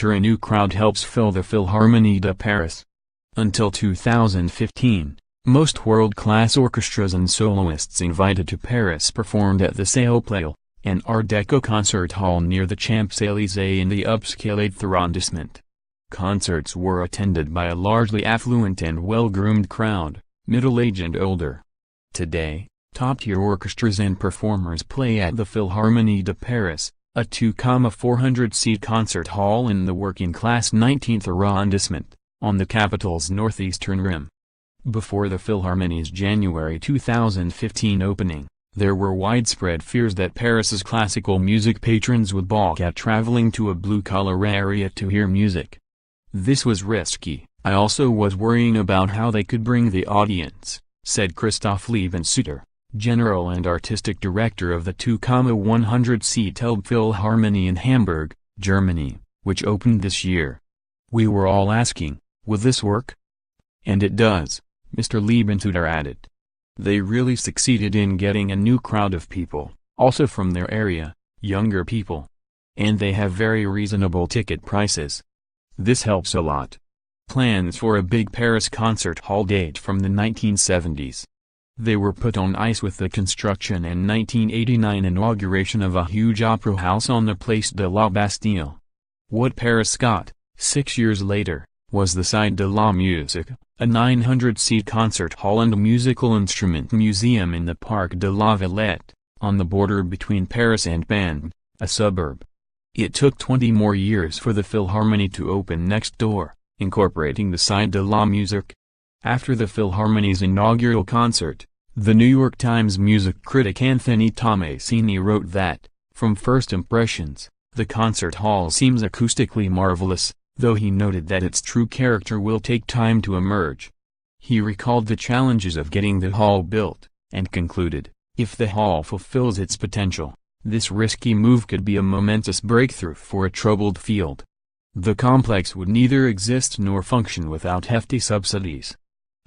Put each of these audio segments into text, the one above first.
enter a new crowd helps fill the Philharmonie de Paris. Until 2015, most world-class orchestras and soloists invited to Paris performed at the Salle Pleyel, an Art Deco concert hall near the Champs-Élysées in the upscale Eighth Arrondissement. Concerts were attended by a largely affluent and well-groomed crowd, middle-aged and older. Today, top-tier orchestras and performers play at the Philharmonie de Paris, a 2,400-seat concert hall in the working-class 19th arrondissement, on the capital's northeastern rim. Before the Philharmonie's January 2015 opening, there were widespread fears that Paris's classical music patrons would balk at traveling to a blue-collar area to hear music. "This was risky. I also was worrying about how they could bring the audience," said Christoph Lieben-Seutter, General and Artistic Director of the 2,100-seat Elbphilharmonie in Hamburg, Germany, which opened this year. "We were all asking, will this work? And it does," Mr. Lieben-Seutter added. "They really succeeded in getting a new crowd of people, also from their area, younger people. And they have very reasonable ticket prices. This helps a lot." Plans for a big Paris concert hall date from the 1970s. They were put on ice with the construction and 1989 inauguration of a huge opera house on the Place de la Bastille. What Paris got, 6 years later, was the Salle de la Musique, a 900-seat concert hall and musical instrument museum in the Parc de la Villette, on the border between Paris and Band, a suburb. It took 20 more years for the Philharmonie to open next door, incorporating the Salle de la Musique. After the Philharmonie's inaugural concert, the New York Times music critic Anthony Tommasini wrote that, "From first impressions, the concert hall seems acoustically marvelous, though he noted that its true character will take time to emerge." He recalled the challenges of getting the hall built, and concluded, "If the hall fulfills its potential, this risky move could be a momentous breakthrough for a troubled field. The complex would neither exist nor function without hefty subsidies."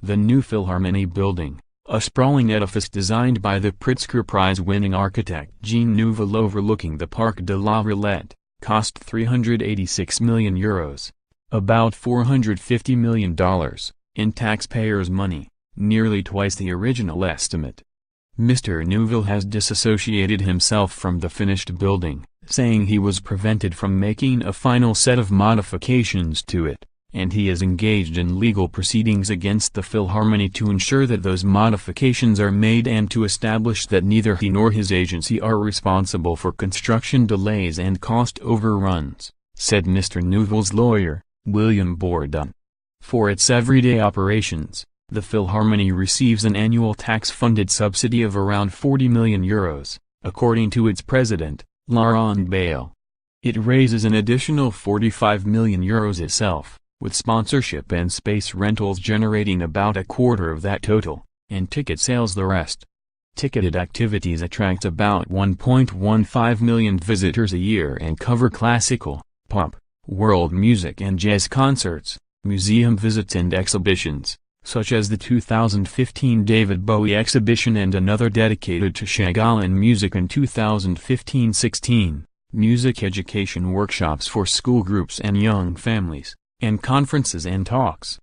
The new Philharmonie building, a sprawling edifice designed by the Pritzker Prize-winning architect Jean Nouvel overlooking the Parc de la Villette, cost €386 million, about $450 million, in taxpayers' money, nearly twice the original estimate. Mr. Nouvel has disassociated himself from the finished building, saying he was prevented from making a final set of modifications to it, and he is engaged in legal proceedings against the Philharmonie to ensure that those modifications are made and to establish that neither he nor his agency are responsible for construction delays and cost overruns, said Mr. Nouvel's lawyer, William Bourdon. For its everyday operations, the Philharmonie receives an annual tax-funded subsidy of around €40 million, according to its president, Laurent Bayle. It raises an additional €45 million itself, with sponsorship and space rentals generating about a quarter of that total, and ticket sales the rest. Ticketed activities attract about 1.15 million visitors a year and cover classical, pop, world music and jazz concerts, museum visits and exhibitions, such as the 2015 David Bowie exhibition and another dedicated to Chagall and music in 2015-16, music education workshops for school groups and young families, and conferences and talks.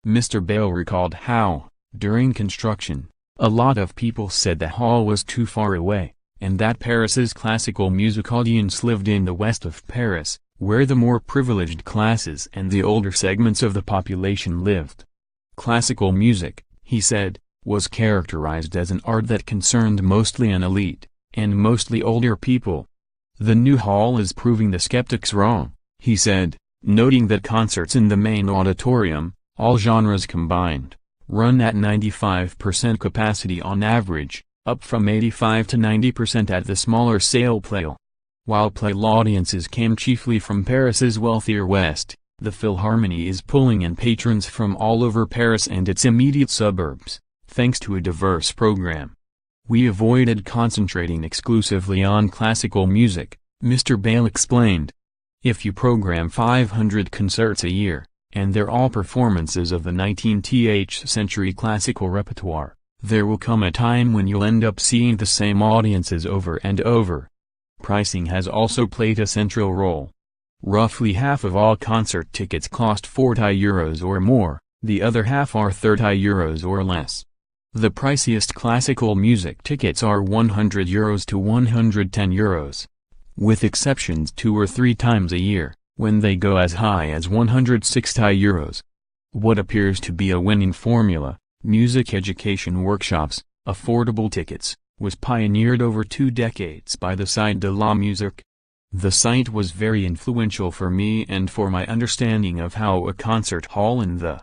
Mr. Bayle recalled how, during construction, a lot of people said the hall was too far away, and that Paris's classical music audience lived in the west of Paris, where the more privileged classes and the older segments of the population lived. Classical music, he said, was characterized as an art that concerned mostly an elite, and mostly older people. The new hall is proving the skeptics wrong, he said, noting that concerts in the main auditorium, all genres combined, run at 95% capacity on average, up from 85 to 90% at the smaller Salle Pleyel. While Pleyel audiences came chiefly from Paris's wealthier west, the Philharmonie is pulling in patrons from all over Paris and its immediate suburbs, thanks to a diverse program. "We avoided concentrating exclusively on classical music," Mr. Bayle explained. "If you program 500 concerts a year, and they're all performances of the 19th century classical repertoire, there will come a time when you'll end up seeing the same audiences over and over." Pricing has also played a central role. Roughly half of all concert tickets cost €40 or more, the other half are €30 or less. The priciest classical music tickets are €100 to €110, with exceptions 2 or 3 times a year, when they go as high as €160. What appears to be a winning formula, music education workshops, affordable tickets, was pioneered over 2 decades by the Site de la Musique. The site was very influential for me and for my understanding of how a concert hall in the